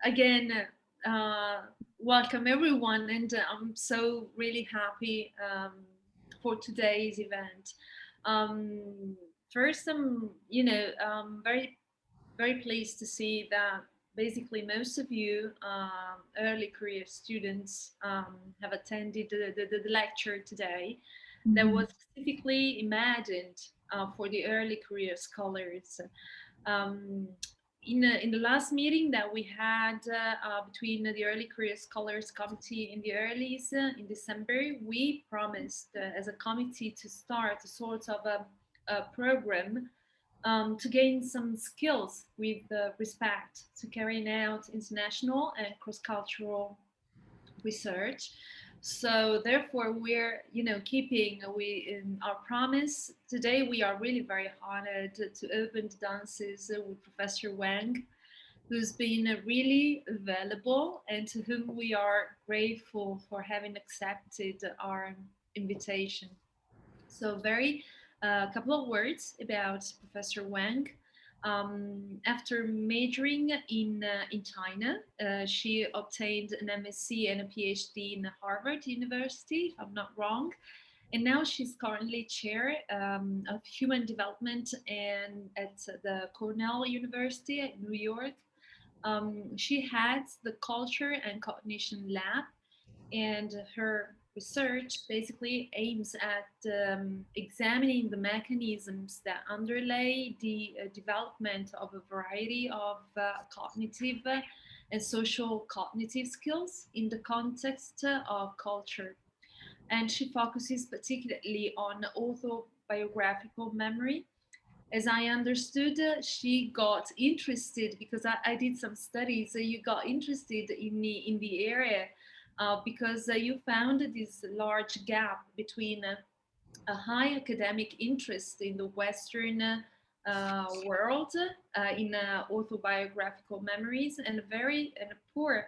Again, welcome everyone, and I'm so really happy for today's event. Um, First, I'm very pleased to see that basically most of you early career students have attended the lecture today that was specifically imagined for the early career scholars. Um, in the last meeting that we had between the Early Career Scholars Committee in the earlies in December, we promised as a committee to start a sort of a program to gain some skills with respect to carrying out international and cross-cultural research. So therefore, we're keeping we in our promise today. We are really very honored to open the dances with Professor Wang, who's been really available and to whom we are grateful for having accepted our invitation. So, very couple of words about Professor Wang. After majoring in China, she obtained an MSc and a PhD in Harvard University, if I'm not wrong. And now she's currently chair of human development and at the Cornell University at New York. She heads the Culture and Cognition Lab, and her research basically aims at examining the mechanisms that underlay the development of a variety of cognitive and social cognitive skills in the context of culture. And she focuses particularly on autobiographical memory. As I understood, she got interested because I did some studies. So you got interested in the area because you found this large gap between a high academic interest in the Western world in autobiographical memories and a poor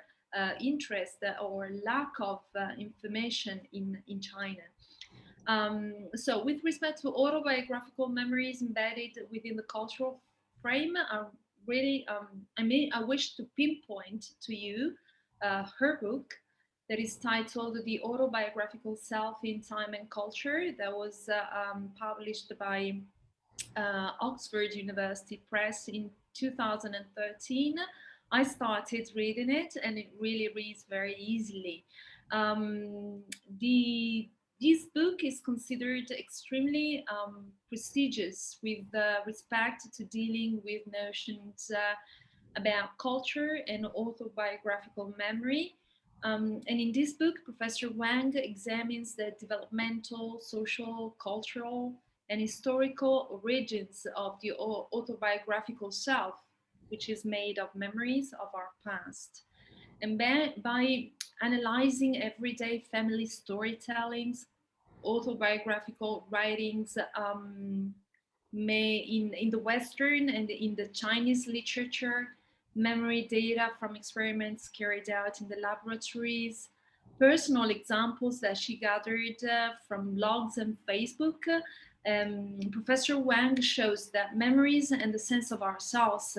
interest or lack of information in China. So, with respect to autobiographical memories embedded within the cultural frame, I wish to pinpoint to you her book that is titled "The Autobiographical Self in Time and Culture," that was published by Oxford University Press in 2013. I started reading it, and it really reads very easily. Um, the This book is considered extremely prestigious with respect to dealing with notions about culture and autobiographical memory. And in this book, Professor Wang examines the developmental, social, cultural, and historical origins of the autobiographical self, which is made of memories of our past. And by analyzing everyday family storytellings, autobiographical writings may in the Western and in the Chinese literature, memory data from experiments carried out in the laboratories, personal examples that she gathered from blogs and Facebook. Professor Wang shows that memories and the sense of ourselves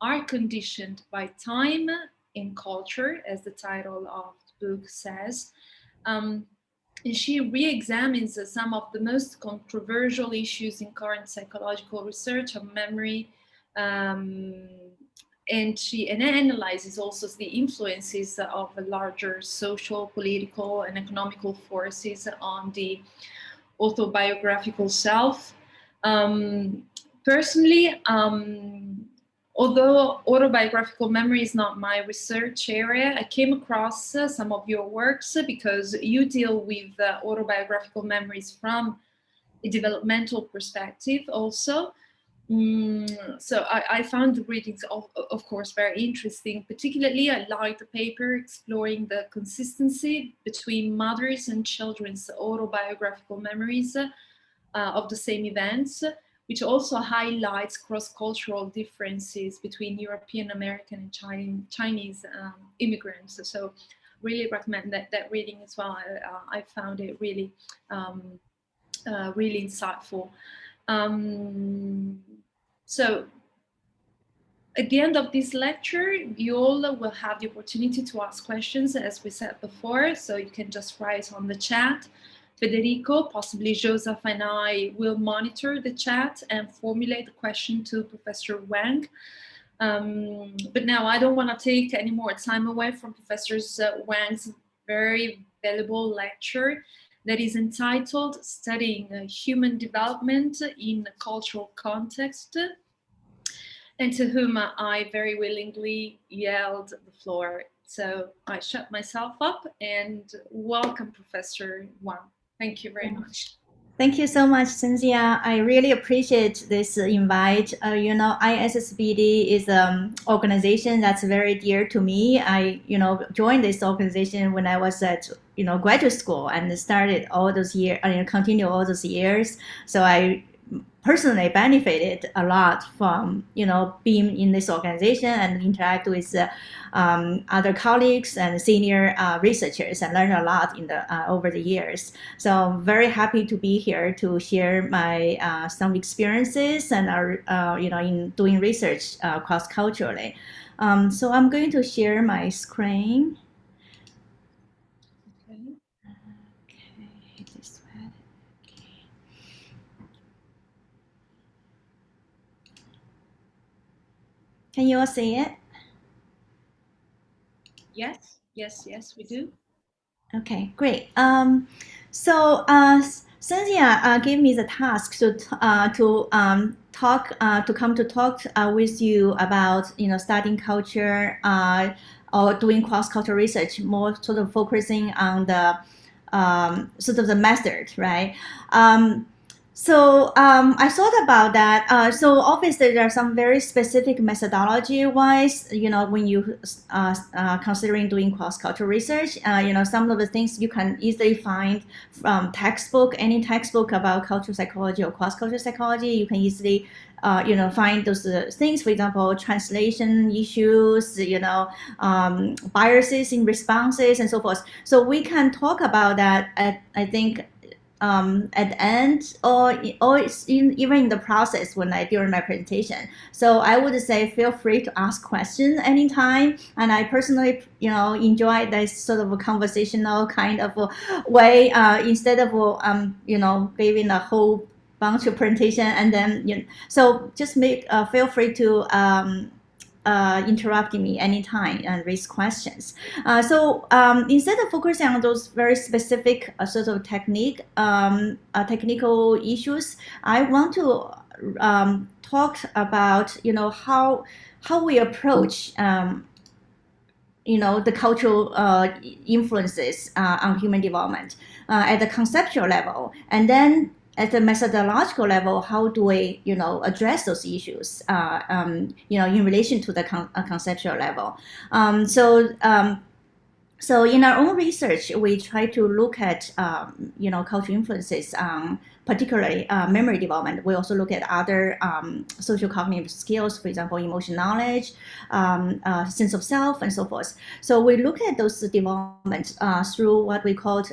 are conditioned by time and culture, as the title of the book says. And she re-examines some of the most controversial issues in current psychological research of memory, um, and she analyzes also the influences of larger social, political, and economical forces on the autobiographical self. Um, Personally, although autobiographical memory is not my research area, I came across some of your works because you deal with autobiographical memories from a developmental perspective also. So I found the readings, of course, very interesting. Particularly, I liked the paper exploring the consistency between mothers' and children's autobiographical memories of the same events, which also highlights cross-cultural differences between European American and Chinese immigrants. So really recommend that reading as well. I found it really, really insightful. So At the end of this lecture, you all will have the opportunity to ask questions, as we said before, so you can just write on the chat. Federico, possibly Joseph, and I will monitor the chat and formulate the question to Professor Wang. But now I don't want to take any more time away from Professor Wang's very valuable lecture that is entitled Studying Human Development in a Cultural Context, and to whom I very willingly yield the floor. So I shut myself up and welcome Professor Wang. Thank you very much. Thank you so much, Cinzia. I really appreciate this invite. ISSBD is an organization that's very dear to me. I, joined this organization when I was at, graduate school and started all those years, continue all those years. So I personally benefited a lot from being in this organization and interact with other colleagues and senior researchers, and learn a lot in the over the years. So I'm very happy to be here to share my some experiences and in doing research cross culturally. So I'm going to share my screen. Can you all see it? Yes, we do. Okay, great. So Cinzia gave me the task to come to talk with you about studying culture or doing cross-cultural research, more sort of focusing on the sort of the method, right? So I thought about that. So obviously there are some very specific methodology-wise, when you considering doing cross-cultural research, some of the things you can easily find from any textbook about cultural psychology or cross-cultural psychology. You can easily find those things, for example, translation issues, biases in responses and so forth. So we can talk about that I think at the end or even in the process during my presentation. So I would say feel free to ask questions anytime. And I personally, enjoy this sort of a conversational kind of way instead of, giving a whole bunch of presentation and then, so just feel free to interrupt me anytime and raise questions. So instead of focusing on those very specific sort of technical issues, I want to talk about how we approach the cultural influences on human development at the conceptual level, and then at the methodological level, how do we, address those issues, in relation to the conceptual level? So in our own research, we try to look at, cultural influences, particularly memory development. We also look at other social cognitive skills, for example, emotional knowledge, sense of self, and so forth. So we look at those developments through what we call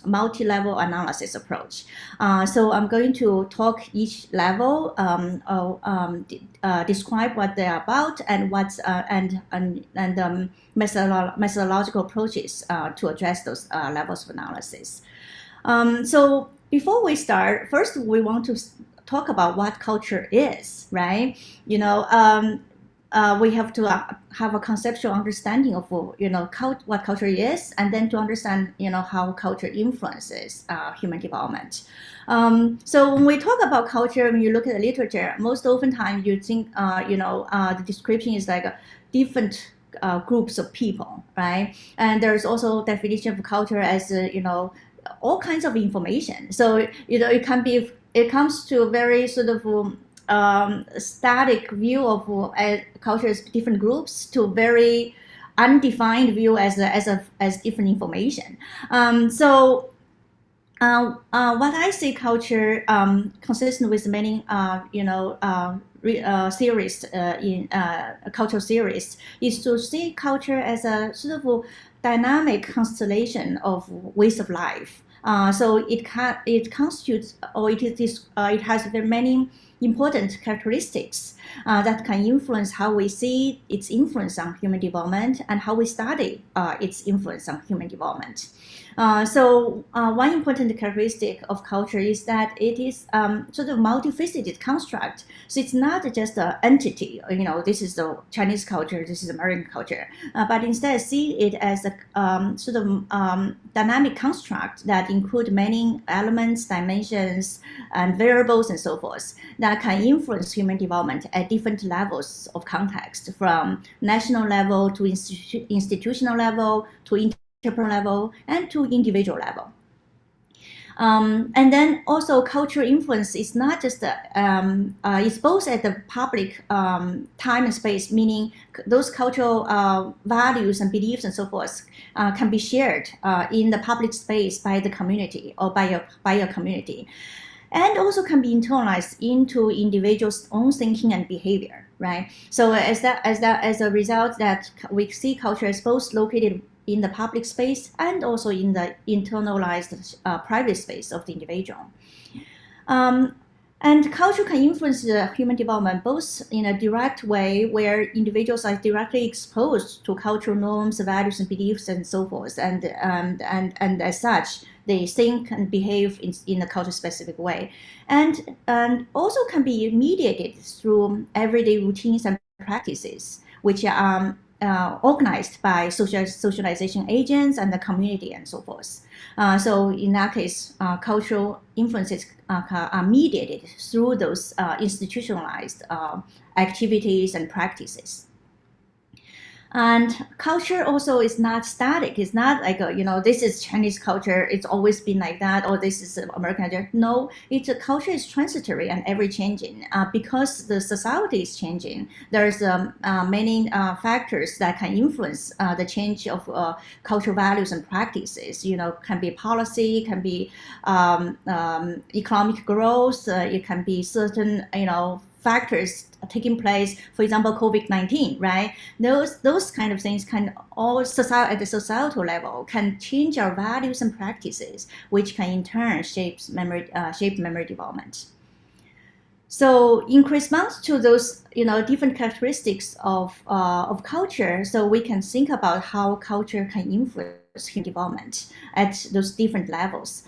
multi-level analysis approach. So I'm going to talk each level, describe what they're about and what's methodological approaches to address those levels of analysis. So before we start, first we want to talk about what culture is, right? We have to have a conceptual understanding of what culture is, and then to understand how culture influences human development. So when we talk about culture, when you look at the literature, most oftentimes you think the description is like different groups of people, right? And there's also definition of culture as all kinds of information. So it comes to a very sort of static view of culture as different groups to very undefined view as different information. So what I see culture consistent with many theories in cultural theories is to see culture as a sort of dynamic constellation of ways of life. So it constitutes, or it has very many important characteristics that can influence how we see its influence on human development and how we study its influence on human development. One important characteristic of culture is that it is sort of multifaceted construct. So it's not just an entity, this is the Chinese culture, this is American culture, but instead see it as a sort of dynamic construct that include many elements, dimensions, and variables and so forth that can influence human development at different levels of context, from national level to institutional level to interpersonal level and to individual level. And then also cultural influence is not just it's both at the public time and space, meaning those cultural values and beliefs and so forth can be shared in the public space by the community or by a community, and also can be internalized into individuals' own thinking and behavior, right? So as a result, that we see culture as both located in the public space and also in the internalized private space of the individual. And culture can influence the human development both in a direct way, where individuals are directly exposed to cultural norms, values, and beliefs, and so forth, and as such, they think and behave in a culture-specific way, and also can be mediated through everyday routines and practices, which are organized by socialization agents and the community and so forth. So in that case, cultural influences are mediated through those institutionalized activities and practices. And culture also is not static. It's not like, this is Chinese culture, it's always been like that, or this is American culture. No, culture is transitory and ever-changing. Because the society is changing, there's many factors that can influence the change of cultural values and practices. Can be policy, can be economic growth, it can be certain, factors taking place, for example, COVID-19, right? Those kind of things can all at the societal level can change our values and practices, which can in turn shape memory development. So in response to those, different characteristics of culture, so we can think about how culture can influence human development at those different levels.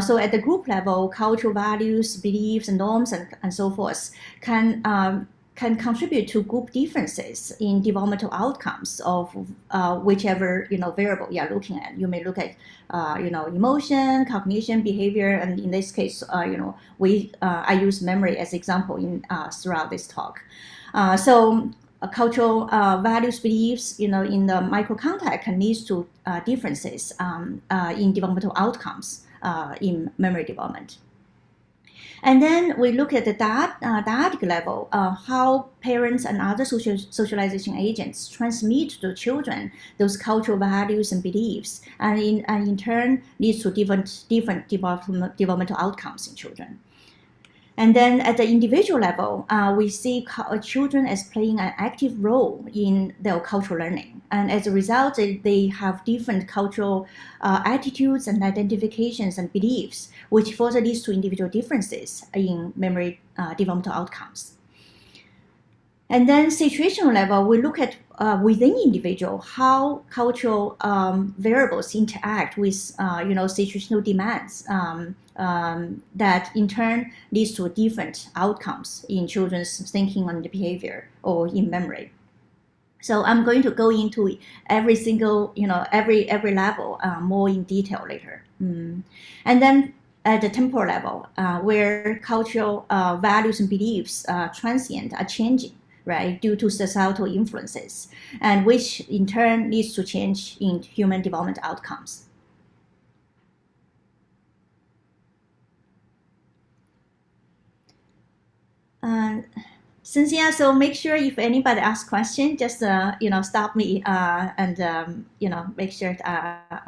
So at the group level, cultural values, beliefs, and norms, and so forth can contribute to group differences in developmental outcomes of whichever variable you are looking at. You may look at emotion, cognition, behavior, and in this case, I use memory as example throughout this talk. Cultural values, beliefs, in the micro context can lead to differences in developmental outcomes in memory development. And then we look at the dyadic level, how parents and other socialization agents transmit to children those cultural values and beliefs, and in turn leads to different developmental outcomes in children. And then at the individual level, we see children as playing an active role in their cultural learning. And as a result, they have different cultural attitudes and identifications and beliefs, which further leads to individual differences in memory developmental outcomes. And then situational level, we look at within individual how cultural variables interact with situational demands that in turn leads to different outcomes in children's thinking and behavior or in memory. So I'm going to go into every single, every level more in detail later. And then at the temporal level, where cultural values and beliefs transient are changing, right, due to societal influences, and which in turn leads to change in human development outcomes. Cinzia, so make sure if anybody asks questions, just stop me and make sure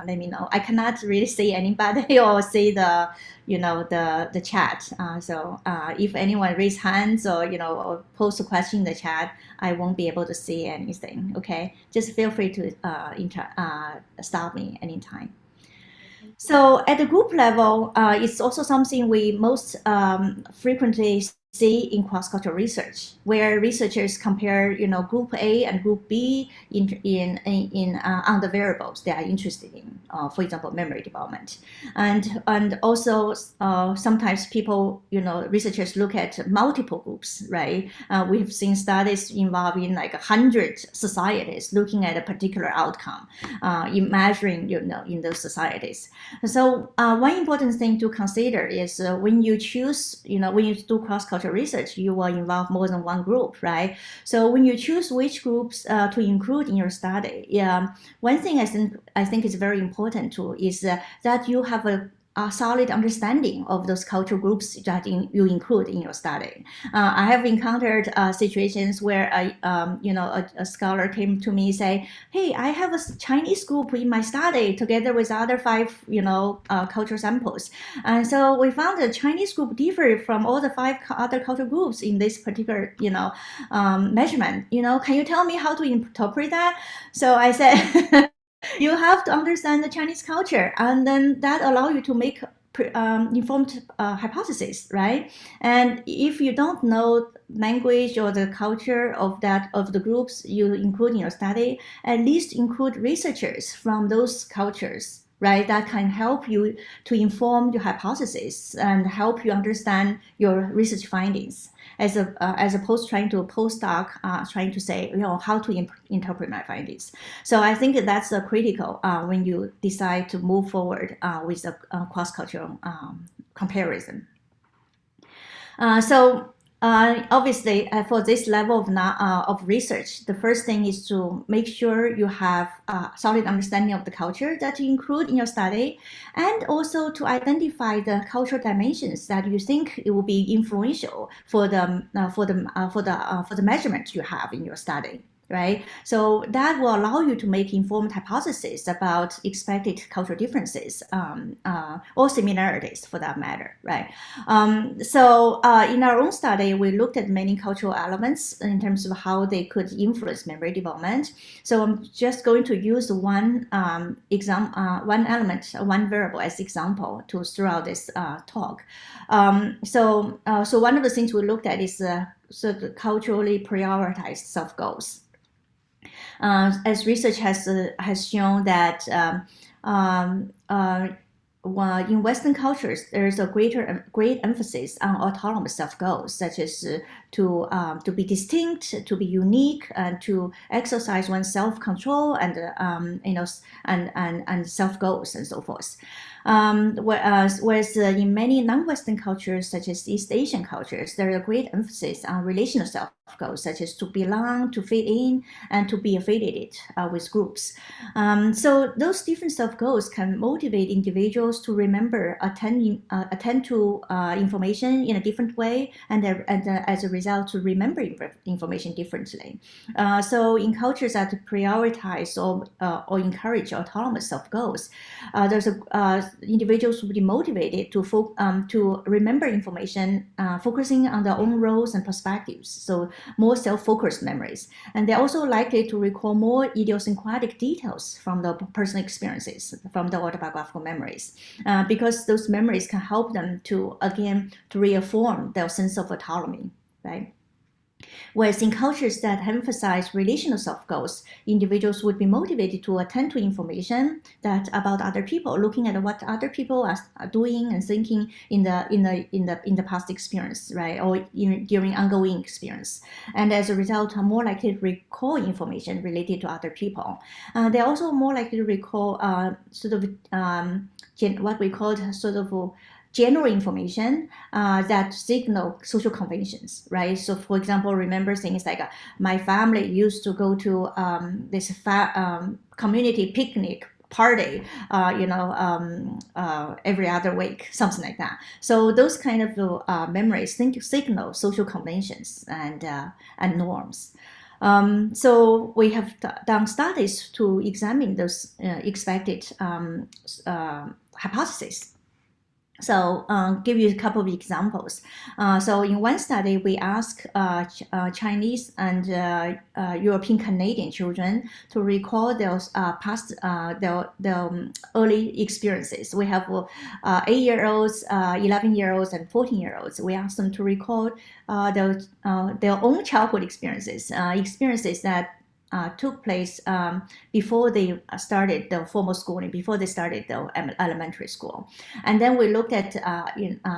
let me know. I cannot really see anybody or see the the chat. So if anyone raise hands or post a question in the chat, I won't be able to see anything. Okay, just feel free to stop me anytime. So at the group level, it's also something we most frequently see in cross-cultural research, where researchers compare, group A and group B on the variables they are interested in, for example, memory development, and also sometimes people, researchers look at multiple groups, right? We've seen studies involving like 100 societies looking at a particular outcome, in measuring, in those societies. So one important thing to consider is when you choose, when you do cross-cultural research, you will involve more than one group, right? So when you choose which groups to include in your study, one thing I think is very important too is that you have a solid understanding of those cultural groups that you include in your study. I have encountered situations where a scholar came to me say, "Hey, I have a Chinese group in my study together with other 5 cultural samples, and so we found the Chinese group differed from all the 5 other cultural groups in this particular measurement. Can you tell me how to interpret that?" So I said. You have to understand the Chinese culture, and then that allows you to make informed hypotheses, right? And if you don't know language or the culture of the groups you include in your study, at least include researchers from those cultures, right? That can help you to inform your hypothesis and help you understand your research findings, as opposed to trying to postdoc, trying to say, how to interpret my findings. So I think that's critical when you decide to move forward with a cross-cultural comparison. Obviously, for this level of research, the first thing is to make sure you have a solid understanding of the culture that you include in your study, and also to identify the cultural dimensions that you think it will be influential for the measurement you have in your study. Right, so that will allow you to make informed hypotheses about expected cultural differences or similarities, for that matter. Right. In our own study, we looked at many cultural elements in terms of how they could influence memory development. So I'm just going to use one element, one variable as example to throughout this talk. So one of the things we looked at is sort of culturally prioritized self-goals. As research has shown that in Western cultures, there is a great emphasis on autonomous self-goals, such as to be distinct, to be unique, and to exercise one's self-control and self-goals and so forth. Whereas in many non-Western cultures, such as East Asian cultures, there is a great emphasis on relational self-goals, such as to belong, to fit in, and to be affiliated with groups. So those different self-goals can motivate individuals to remember, attend to information in a different way, and as a result, to remember information differently. So in cultures that prioritize or encourage autonomous self-goals, individuals will be motivated to remember information, focusing on their own roles and perspectives. So more self-focused memories, and they're also likely to recall more idiosyncratic details from the personal experiences, from the autobiographical memories, because those memories can help them to reaffirm their sense of autonomy, right? Whereas in cultures that emphasize relational self-goals, individuals would be motivated to attend to information about other people, looking at what other people are doing and thinking in the past experience, right, or during ongoing experience, and as a result, are more likely to recall information related to other people. They're also more likely to recall what we call sort of general information that signal social conventions, right? So, for example, remember things like my family used to go to this community picnic party, every other week, something like that. So those kind of memories signal social conventions and norms. So we have done studies to examine those expected hypotheses. So give you a couple of examples. So in one study, we asked Chinese and European Canadian children to recall those past their early experiences. We have 8-year-olds, 11-year-olds, and 14-year-olds. We asked them to recall their own childhood experiences, experiences that took place before they started the formal schooling, before they started the elementary school. And then we looked at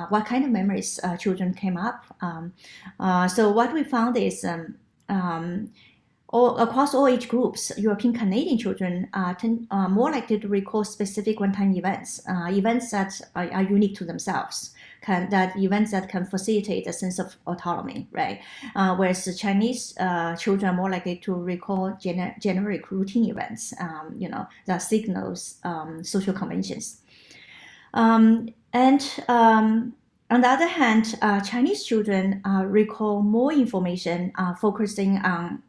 what kind of memories children came up. So what we found is across all age groups, European Canadian children are more likely to recall specific one-time events, events that are unique to themselves. Events that can facilitate a sense of autonomy, right? Whereas the Chinese children are more likely to recall generic routine events, that signals social conventions. On the other hand, Chinese children recall more information, focusing on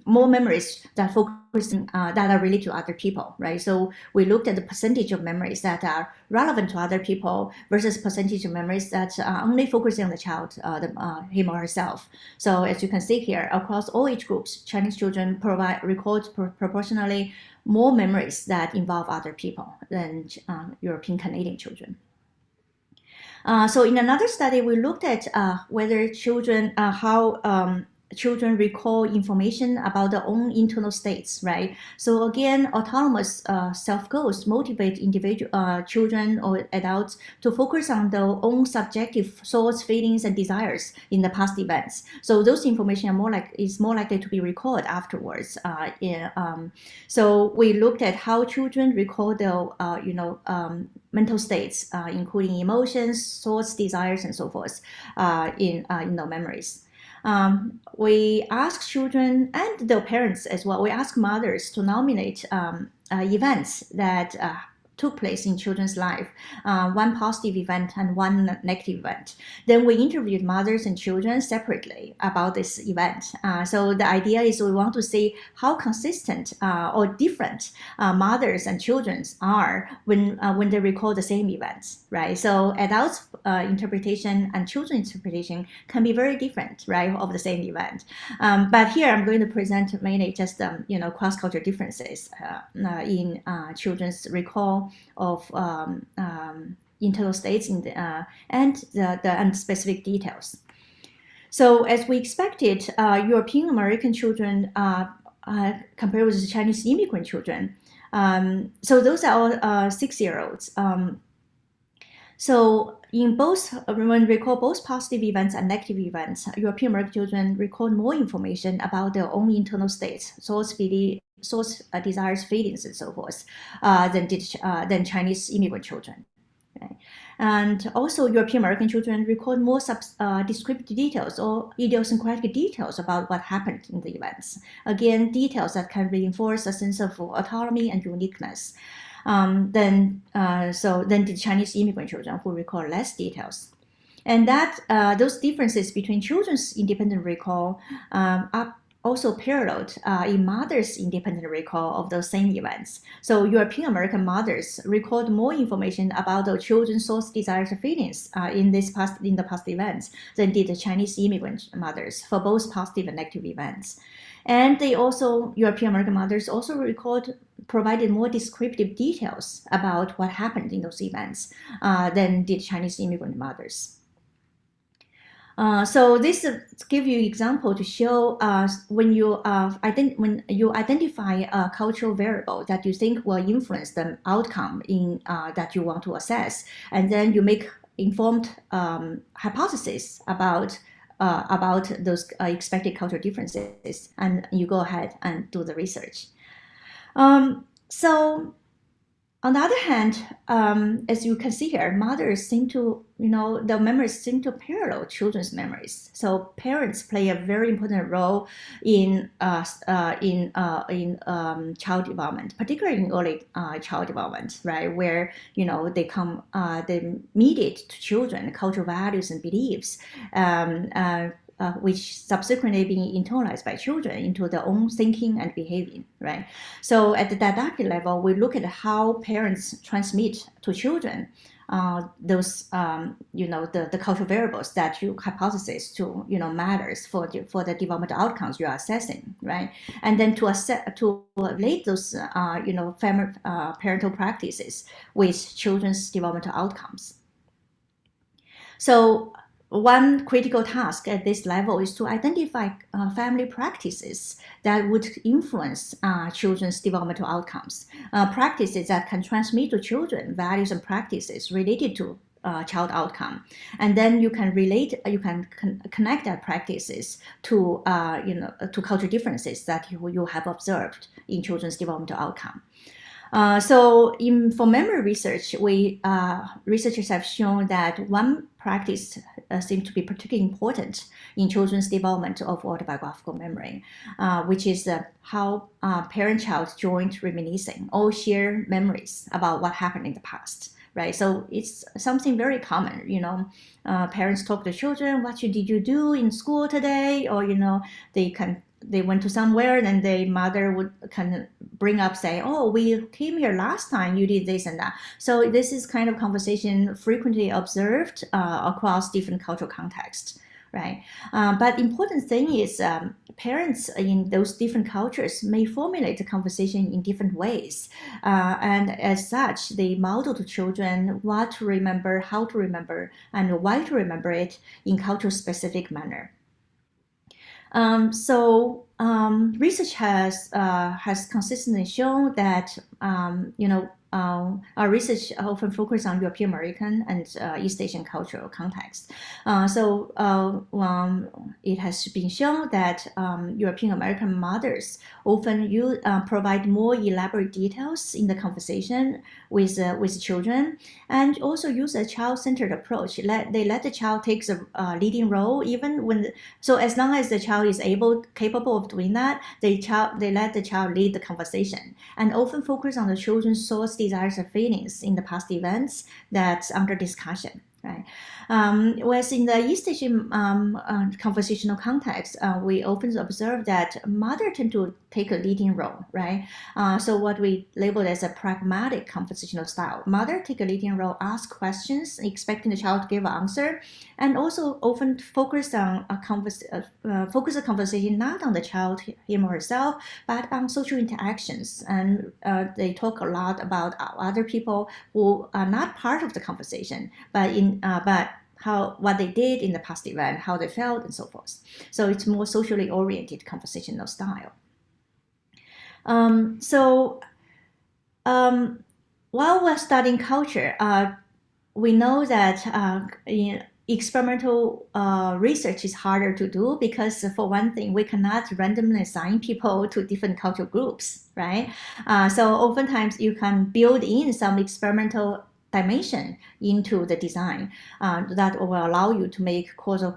more memories that that are related to other people, right? So we looked at the percentage of memories that are relevant to other people versus percentage of memories that are only focusing on the child, him or herself. So as you can see here, across all age groups, Chinese children record proportionally more memories that involve other people than European Canadian children. So in another study, we looked at whether children, how children recall information about their own internal states, right? So again, autonomous self-goals motivate individual children or adults to focus on their own subjective thoughts, feelings, and desires in the past events. So those information is more likely to be recalled afterwards. So we looked at how children recall their, mental states, including emotions, thoughts, desires, and so forth, in their memories. We ask children and their parents as well. We ask mothers to nominate events that took place in children's life, one positive event and one negative event. Then we interviewed mothers and children separately about this event. So the idea is we want to see how consistent or different mothers and children are when they recall the same events, right? So adults' interpretation and children's interpretation can be very different, right, of the same event. But here I'm going to present mainly just cross-cultural differences in children's recall of internal states and the specific details. So as we expected, European American children compared with the Chinese immigrant children, so those are all 6-year-olds. So in both, when we recall both positive events and negative events, European American children record more information about their own internal states, thoughts, desires, feelings, and so forth, than Chinese immigrant children. Okay. And also, European American children record more descriptive details or idiosyncratic details about what happened in the events. Again, details that can reinforce a sense of autonomy and uniqueness. Than the Chinese immigrant children who recall less details. And that those differences between children's independent recall are also paralleled in mothers' independent recall of those same events. So European American mothers record more information about their children's thoughts, desires, and feelings in the past events than did the Chinese immigrant mothers for both positive and negative events. And they also, European American mothers also provided more descriptive details about what happened in those events than did Chinese immigrant mothers. So this gives you an example to show when you identify a cultural variable that you think will influence the outcome in that you want to assess, and then you make informed hypotheses about those expected cultural differences, and you go ahead and do the research. So on the other hand, as you can see here, mothers seem to, the memories seem to parallel children's memories. So parents play a very important role in child development, particularly in early child development, right? Where they mediate to children cultural values and beliefs, which subsequently being internalized by children into their own thinking and behaving, right? So at the didactic level, we look at how parents transmit to children those the cultural variables that you hypothesize to matters for the developmental outcomes you are assessing, right? And then to relate those family parental practices with children's developmental outcomes. So one critical task at this level is to identify family practices that would influence children's developmental outcomes, practices that can transmit to children values and practices related to child outcome, and then you can connect that practices to to cultural differences that you have observed in children's developmental outcome. For memory research, researchers have shown that one practice seems to be particularly important in children's development of autobiographical memory, which is how parent-child joint reminiscing all share memories about what happened in the past. Right, so it's something very common. Parents talk to children, what did you do in school today, or they went to somewhere, and the mother would kind of bring up, say, oh, we came here last time, you did this and that. So this is kind of conversation frequently observed across different cultural contexts, right? But important thing is parents in those different cultures may formulate the conversation in different ways. And as such, they model to children what to remember, how to remember, and why to remember it in cultural specific manner. Research has consistently shown that our research often focuses on European American and East Asian cultural context. It has been shown that European American mothers often provide more elaborate details in the conversation with children, and also use a child-centered approach. They let the child take a leading role, even when as long as the child is capable of doing that, they let the child lead the conversation, and often focus on the children's source, desires, and feelings in the past events that's under discussion. Right. Whereas in the East Asian conversational context, we often observe that mother tend to take a leading role, right? So what we label as a pragmatic conversational style. Mother take a leading role, ask questions, expecting the child to give an answer, and also often focus on focus the conversation not on the child, him or herself, but on social interactions. And they talk a lot about other people who are not part of the conversation, but what they did in the past event, how they felt, and so forth. So it's more socially oriented conversational style. While we're studying culture, we know that experimental research is harder to do because, for one thing, we cannot randomly assign people to different cultural groups, right? So oftentimes you can build in some experimental dimension into the design that will allow you to make causal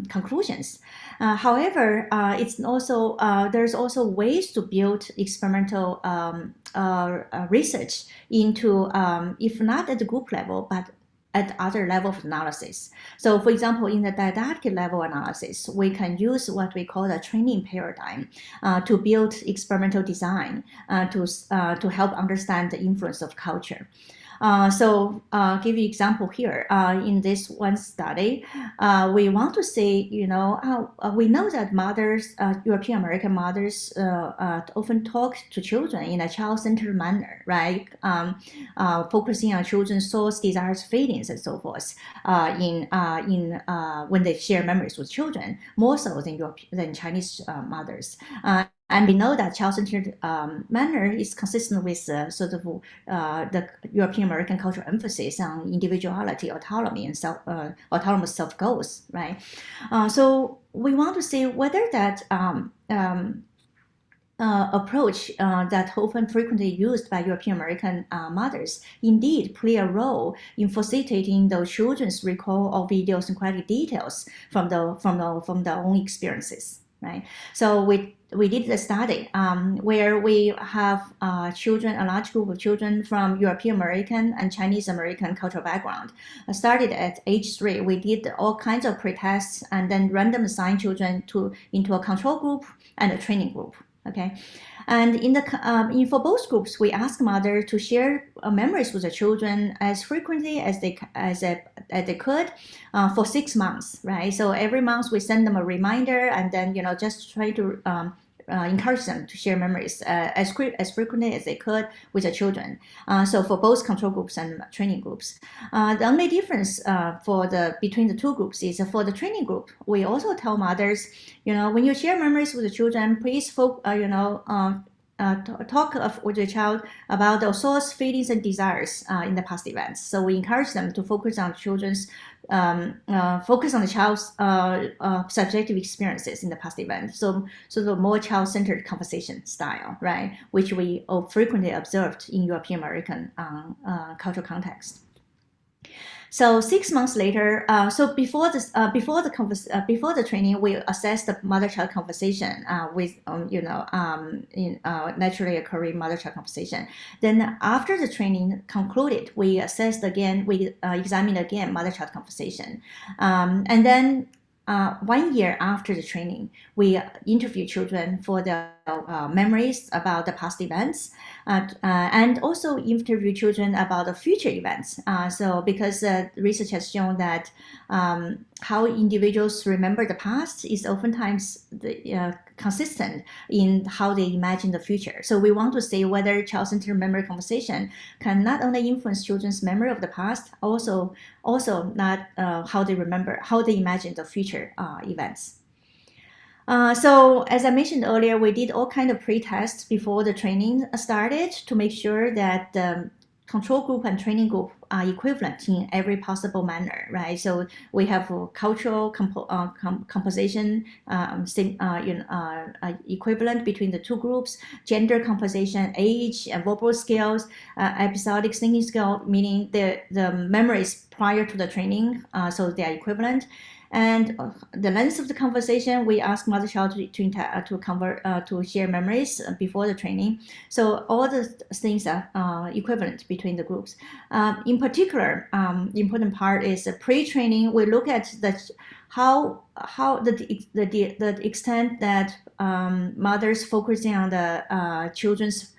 conclusions. However, it's also there's also ways to build experimental research into, if not at the group level, but at other level of analysis. So, for example, in the didactic level analysis, we can use what we call the training paradigm to build experimental design to help understand the influence of culture. Give you example here. In this one study, we want to say, we know that mothers, European American mothers, often talk to children in a child-centered manner, right? Focusing on children's source, desires, feelings, and so forth. When they share memories with children, more so than Chinese mothers. And we know that child-centered manner is consistent with the European American cultural emphasis on individuality, autonomy, and autonomous self-goals, right? So we want to see whether that approach that often frequently used by European American mothers indeed play a role in facilitating the children's recall of idiosyncratic details from their own experiences, right? So we did the study where we have a large group of children from European American and Chinese American cultural background. Started at age 3. We did all kinds of pre-tests and then random assigned children into a control group and a training group. Okay, And for both groups, we ask mothers to share memories with the children as frequently as they could for 6 months, right? So every month we send them a reminder, and then just try to encourage them to share memories as frequently as they could with the children. So for both control groups and training groups, the only difference between the two groups is for the training group, we also tell mothers, when you share memories with the children, please talk with the child about the thoughts, feelings, and desires in the past events. So we encourage them to focus on the child's subjective experiences in the past event. So the more child-centered conversation style, right, which we frequently observed in European American cultural context. So 6 months later, so before the training, we assess the mother-child conversation with naturally occurring mother-child conversation. Then after the training concluded, we assessed again, we examined again mother-child conversation, and then 1 year after the training, we interview children for their memories about the past events, and also interview children about the future events. So because research has shown that how individuals remember the past is oftentimes consistent in how they imagine the future. So we want to see whether child-centered memory conversation can not only influence children's memory of the past, also not how they imagine the future events. So as I mentioned earlier, we did all kinds of pre-tests before the training started to make sure that the control group and training group are equivalent in every possible manner, right? So we have cultural composition equivalent between the two groups, gender composition, age, and verbal skills, episodic thinking skill, meaning the memories prior to the training, so they are equivalent. And the length of the conversation, we ask mother-child to share memories before the training. So all the things are equivalent between the groups. In particular, the important part is pre-training. We look at how the extent that mothers focusing on the children's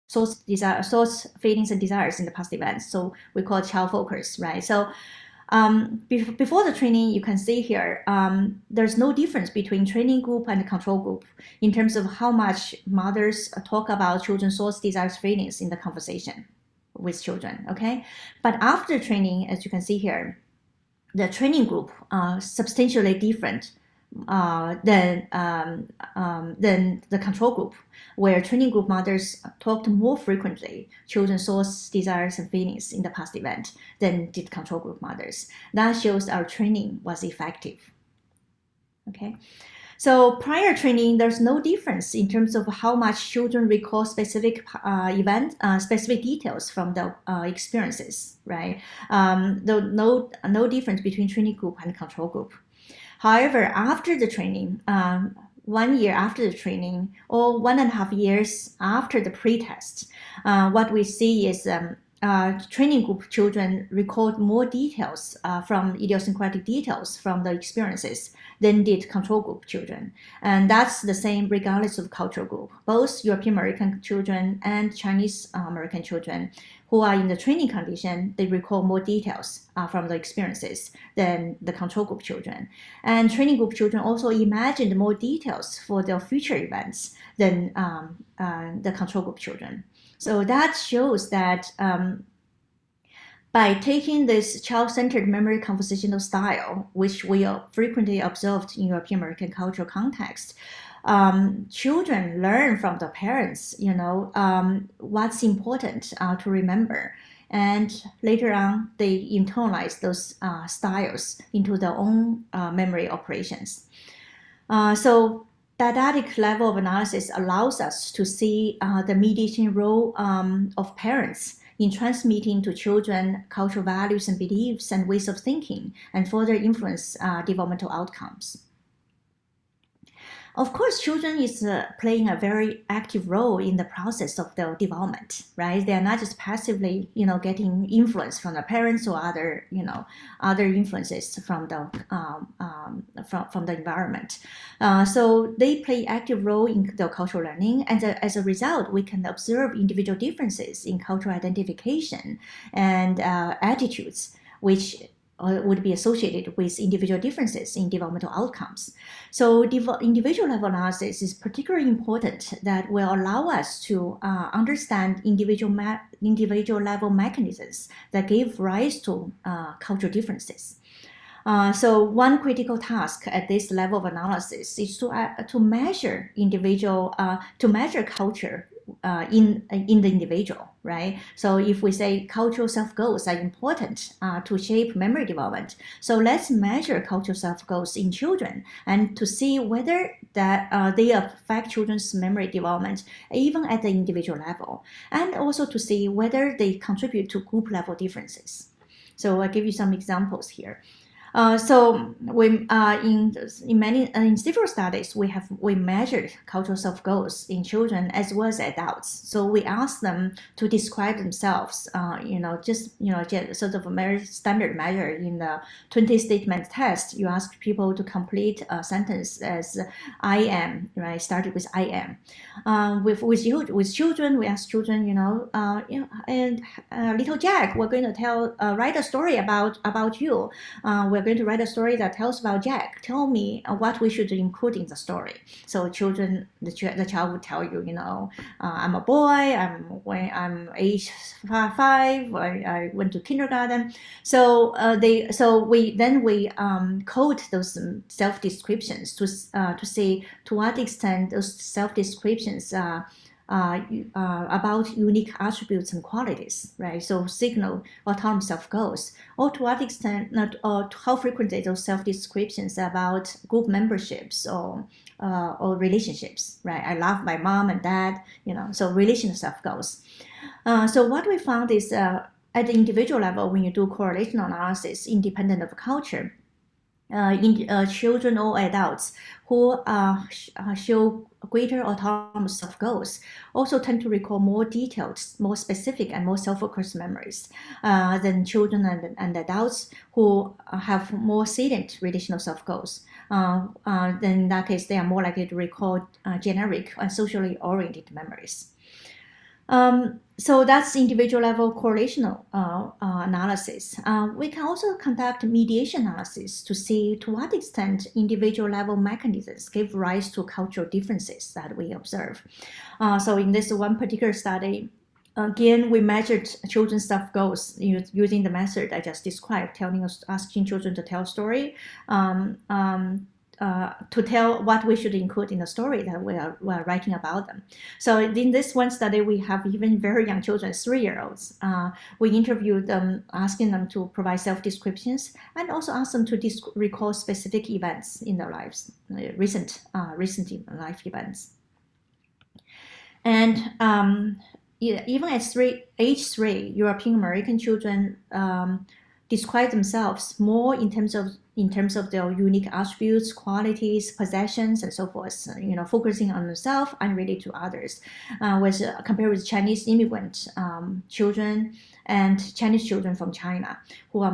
thoughts, feelings, and desires in the past events. So we call it child focus, right? So before the training, you can see here, there's no difference between training group and control group in terms of how much mothers talk about children's thoughts, desires, feelings in the conversation with children, okay? But after training, as you can see here, the training group substantially different than the control group, where training group mothers talked more frequently children's thoughts, desires, and feelings in the past event than did control group mothers. That shows our training was effective. Okay, so prior training, there's no difference in terms of how much children recall specific specific details from the experiences, right? No difference between training group and control group. However, after the training, 1 year after the training, or 1.5 years after the pre-test, what we see is training group children record more details from idiosyncratic details from the experiences than did control group children. And that's the same regardless of cultural group. Both European American children and Chinese American children who are in the training condition, they recall more details from the experiences than the control group children. And training group children also imagined more details for their future events than the control group children. So that shows that by taking this child-centered memory compositional style, which we frequently observed in European American cultural context, children learn from the parents, what's important to remember. And later on, they internalize those styles into their own memory operations. So didactic level of analysis allows us to see the mediation role of parents in transmitting to children cultural values and beliefs and ways of thinking and further influence developmental outcomes. Of course, children is playing a very active role in the process of their development, right? They are not just passively, getting influence from the parents or other influences from the from the environment. So they play active role in the cultural learning, and as a result, we can observe individual differences in cultural identification and attitudes, which would be associated with individual differences in developmental outcomes. So individual level analysis is particularly important that will allow us to understand individual level mechanisms that give rise to cultural differences. So one critical task at this level of analysis is to measure culture in the individual, right? So if we say cultural self-goals are important to shape memory development, so let's measure cultural self-goals in children and to see whether that they affect children's memory development even at the individual level, and also to see whether they contribute to group level differences. So I'll give you some examples here. So we in several studies we measured cultural self-goals in children as well as adults. So we asked them to describe themselves, just sort of a very standard measure in the 20 statement test. You ask people to complete a sentence as I am, right? Started with I am. With children, we ask children, and little Jack, we're going to write a story about you. We're going to write a story that tells about Jack. Tell me what we should include in the story. So the child would tell you, I'm a boy. I'm age 5. I went to kindergarten. So we code those self descriptions to see to what extent those self descriptions about unique attributes and qualities, right? So signal autonomous self-goals, or to what extent, or how frequently those self-descriptions about group memberships or relationships, right? I love my mom and dad, so relational self-goals. So what we found is at the individual level, when you do correlational analysis independent of culture, in children or adults who show greater autonomous self-goals also tend to recall more detailed, more specific, and more self-focused memories than children and adults who have more salient relational self-goals. Then in that case, they are more likely to recall generic and socially oriented memories. So that's individual level correlational analysis. We can also conduct mediation analysis to see to what extent individual level mechanisms give rise to cultural differences that we observe. So in this one particular study, again, we measured children's self-goals using the method I just described, asking children to tell a story, to tell what we should include in the story that we are writing about them. So in this one study, we have even very young children, 3-year-olds. We interviewed them, asking them to provide self-descriptions, and also ask them to recall specific events in their lives, recent life events. And even at age 3, European American children describe themselves more in terms of their unique attributes, qualities, possessions, and so forth. Focusing on themselves and related to others, compared with Chinese immigrant children and Chinese children from China, who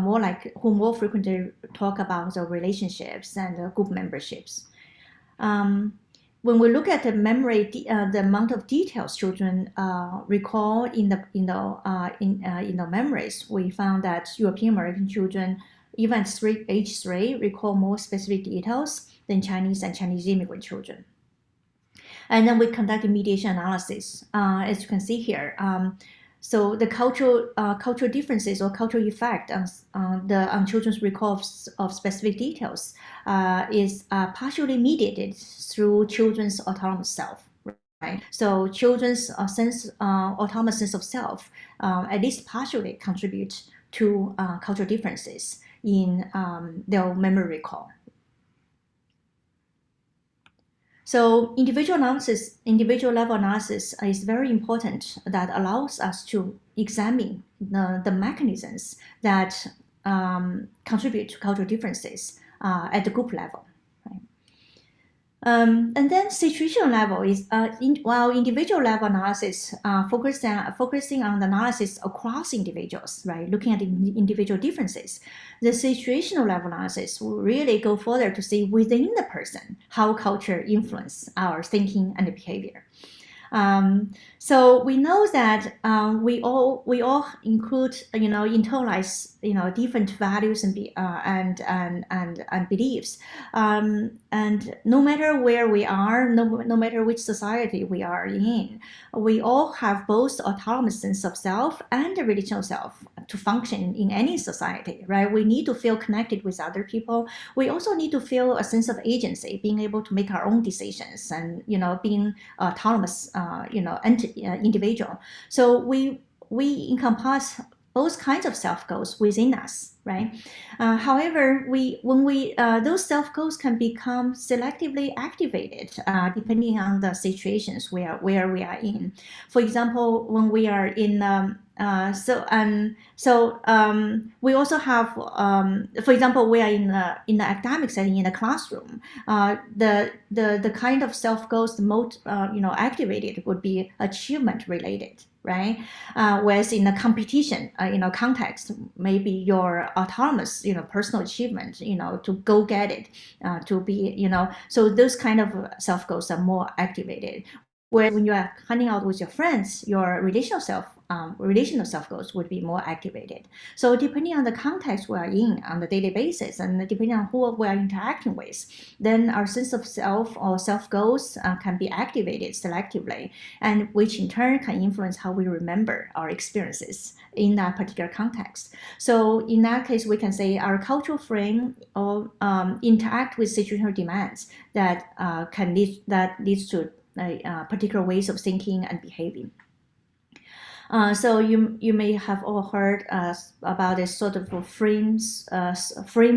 more frequently talk about their relationships and group memberships. When we look at the memory, the amount of details children recall in the memories, we found that European American children, even at age 3, recall more specific details than Chinese and Chinese immigrant children. And then we conducted mediation analysis, as you can see here. So the cultural differences or cultural effect on children's recall of specific details is partially mediated through children's autonomous self. Right? So children's autonomous sense of self at least partially contribute to cultural differences in their memory recall. So individual level analysis is very important. That allows us to examine the mechanisms that contribute to cultural differences at the group level. Right? And then situational level is while individual level analysis focusing on the analysis across individuals, right? Looking at the individual differences. The situational level analysis will really go further to see within the person how culture influence our thinking and behavior. So we know that we all include internalize different values and beliefs, and no matter where we are, no matter which society we are in, we all have both autonomous sense of self and a relational self to function in any society, right? We need to feel connected with other people. We also need to feel a sense of agency, being able to make our own decisions, and being autonomous, individual. So we encompass both kinds of self goals within us, right? However, those self goals can become selectively activated depending on the situations where we are in. For example, when we are in we also have, for example, we are in the academic setting in a classroom. The kind of self goals the most activated would be achievement related, right? Whereas in a competition context, maybe your autonomous personal achievement to go get it, to be so those kind of self goals are more activated. Whereas when you are hanging out with your friends, your relational self goals would be more activated. So depending on the context we are in on the daily basis, and depending on who we are interacting with, then our sense of self or self goals can be activated selectively, and which in turn can influence how we remember our experiences in that particular context. So in that case, we can say our cultural frame or interact with situational demands that leads to particular ways of thinking and behaving. So you may have all heard about this sort of frame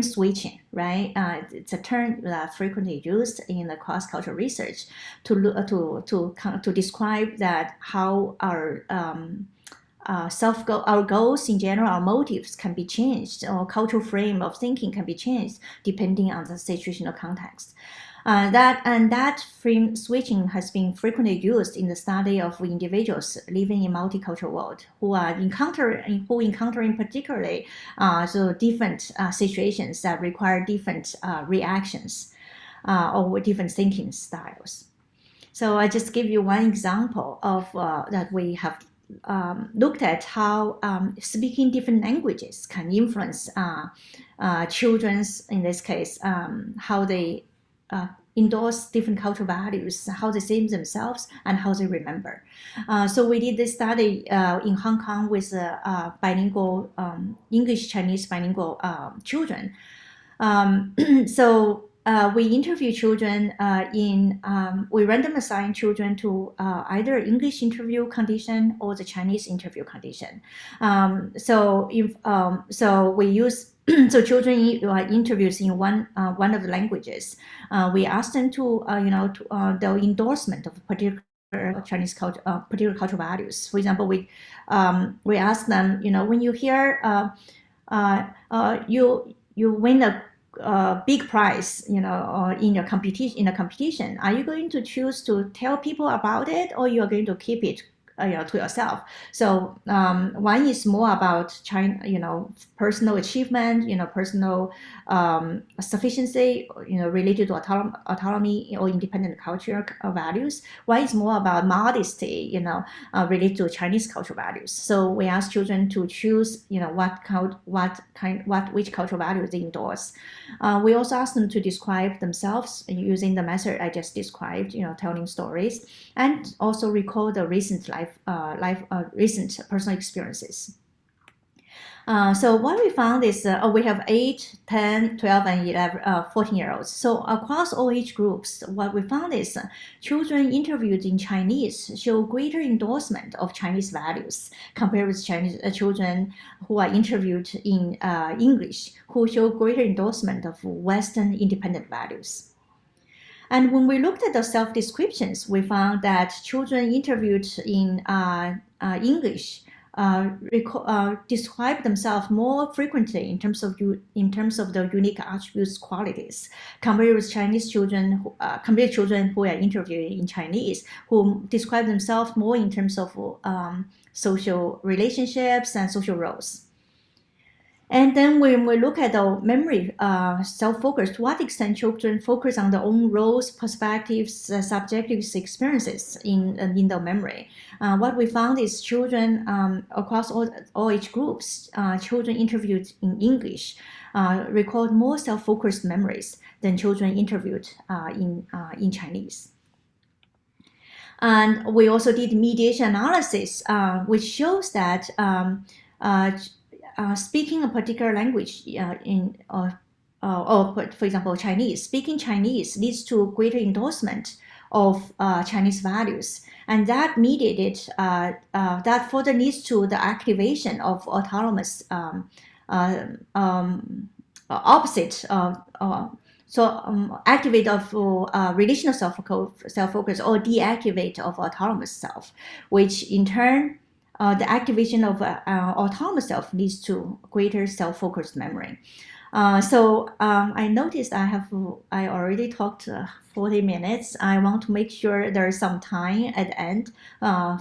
switching, right? It's a term frequently used in the cross-cultural research to describe that how our our goals in general, our motives can be changed, or cultural frame of thinking can be changed depending on the situational context. That frame switching has been frequently used in the study of individuals living in multicultural world who encountering particularly different situations that require different reactions or different thinking styles. So I just give you one example of that we have looked at how speaking different languages can influence children's, in this case, how they endorse different cultural values, how they see themselves, and how they remember. So we did this study in Hong Kong with bilingual English-Chinese bilingual children. We interview children we random assign children to either English interview condition or the Chinese interview condition. We use so children interviews in one of the languages. We ask them to the endorsement of particular Chinese culture, particular cultural values. For example, we ask them, when you hear you win a big prize, or in a competition, are you going to choose to tell people about it, or you are going to keep it to yourself? So one is more about personal achievement, personal sufficiency, related to autonomy or independent culture which One is more about modesty, related to Chinese cultural values. So we ask children to choose, which cultural values they endorse. We also ask them to describe themselves using the method I just described, telling stories, and also recall the recent recent personal experiences. So what we found is we have 8, 10, 12, and 11, 14-year-olds. So across all age groups, what we found is children interviewed in Chinese show greater endorsement of Chinese values compared with Chinese children who are interviewed in English, who show greater endorsement of Western independent values. And when we looked at the self-descriptions, we found that children interviewed in English describe themselves more frequently in terms of the unique attributes, qualities, compared with children who are interviewed in Chinese, who describe themselves more in terms of social relationships and social roles. And then when we look at the memory self-focus, to what extent children focus on their own roles, perspectives, subjective experiences in the memory. What we found is children across all age groups, children interviewed in English record more self-focused memories than children interviewed in Chinese. And we also did mediation analysis, which shows that speaking a particular language for example, Chinese, speaking Chinese leads to greater endorsement of Chinese values, and that mediated that further leads to the activation of autonomous opposite. Activate of relational self-focus or deactivate of autonomous self, which in turn the activation of autonomous self leads to greater self-focused memory. I noticed I already talked 40 minutes. I want to make sure there is some time at the end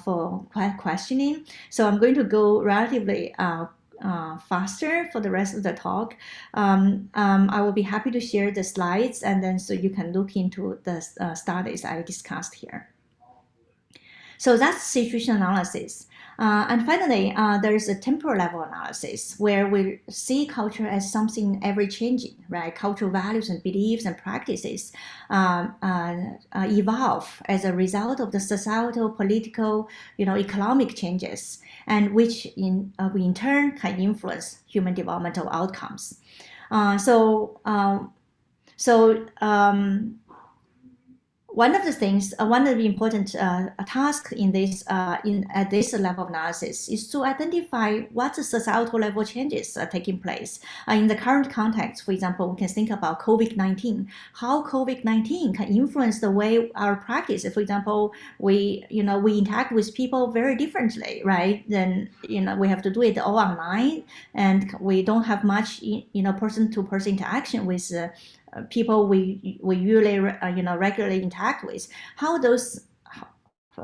for questioning. So I'm going to go relatively faster for the rest of the talk. I will be happy to share the slides, and then so you can look into the studies I discussed here. So that's situation analysis. And finally, there is a temporal level analysis where we see culture as something ever changing, right? Cultural values and beliefs and practices evolve as a result of the societal, political, economic changes, and which in turn can influence human developmental outcomes. One of the important tasks in this at this level of analysis is to identify what the societal level changes are taking place in the current context. For example, we can think about COVID-19, how COVID-19 can influence the way our practice. For example, we interact with people very differently, right? Then we have to do it all online, and we don't have much person-to-person interaction with people we usually regularly interact with. How those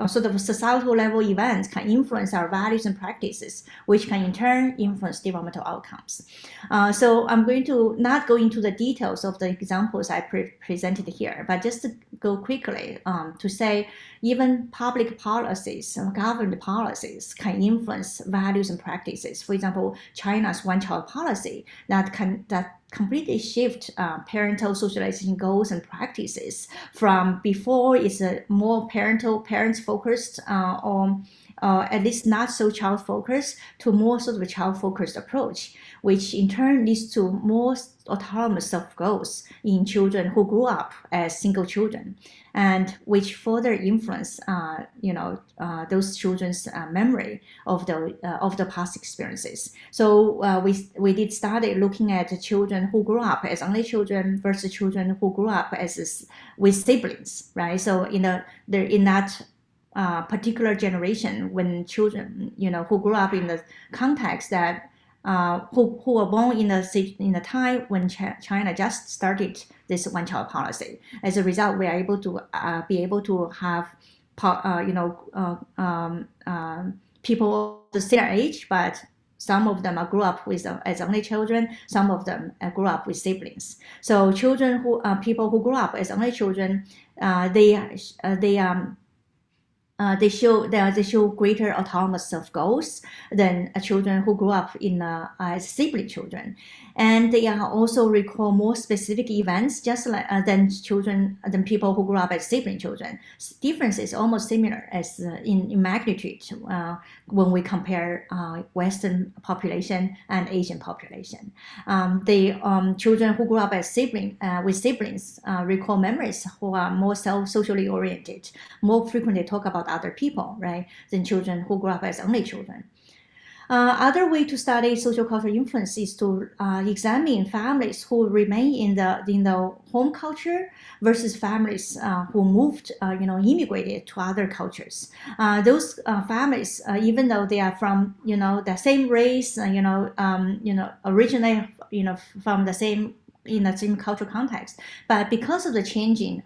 sort of societal level events can influence our values and practices, which can in turn influence developmental outcomes. So I'm going to not go into the details of the examples I presented here, but just to go quickly to say even public policies, government policies can influence values and practices. For example, China's one-child policy that completely shift parental socialization goals and practices from before it's a more parents focused or at least not so child focused to more sort of a child focused approach, which in turn leads to more autonomous self-goals in children who grew up as single children, and which further influence those children's memory of the past experiences. So we did study looking at children who grew up as only children versus children who grew up with siblings, right? So in that particular generation, when children who grew up in the context that who were born in the time when China just started this one-child policy. As a result, we are able to have people the same age, but some of them grew up as only children. Some of them grew up with siblings. So people who grew up as only children, they show greater autonomous self-goals than children who grew up as sibling children, and they also recall more specific events just like than people who grew up as sibling children. Difference is almost similar as in magnitude when we compare Western population and Asian population. The children who grew up as with siblings recall memories who are more socially oriented, more frequently talk about other people, right, than children who grew up as only children. Other way to study social cultural influence is to examine families who remain in the home culture versus families who moved, immigrated to other cultures. Those families, even though they are from the same race, originally from the same in the same cultural context, but because of the changing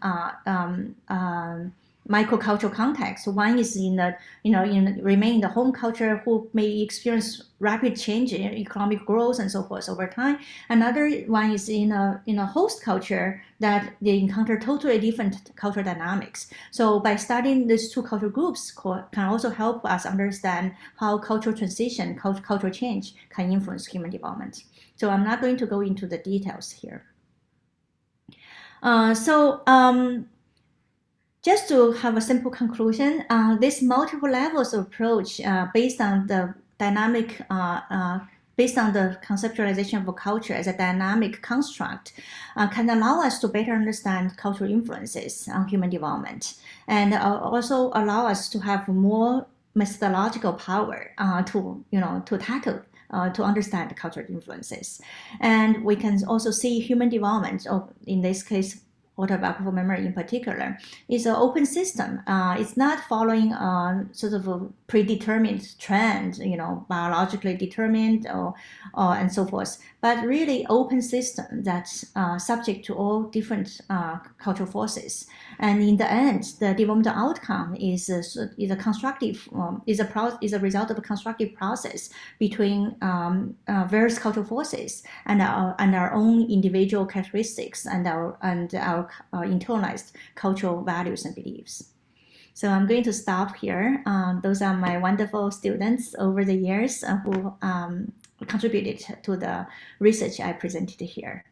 microcultural context, one is remain in the home culture who may experience rapid change in economic growth and so forth over time. Another one is in a host culture that they encounter totally different cultural dynamics. So by studying these two cultural groups can also help us understand how cultural transition, cultural change can influence human development. So I'm not going to go into the details here. Just to have a simple conclusion, this multiple levels approach based on the dynamic, based on the conceptualization of a culture as a dynamic construct, can allow us to better understand cultural influences on human development, and also allow us to have more methodological power to tackle. To understand cultural influences. And we can also see human development, or in this case, autobiographical memory in particular, is an open system. It's not following a sort of a predetermined trend, biologically determined or and so forth, but really open system that's subject to all different cultural forces. And in the end, the developmental outcome is a constructive, is a result of a constructive process between various cultural forces and our own individual characteristics and our internalized cultural values and beliefs. So I'm going to stop here. Those are my wonderful students over the years who contributed to the research I presented here.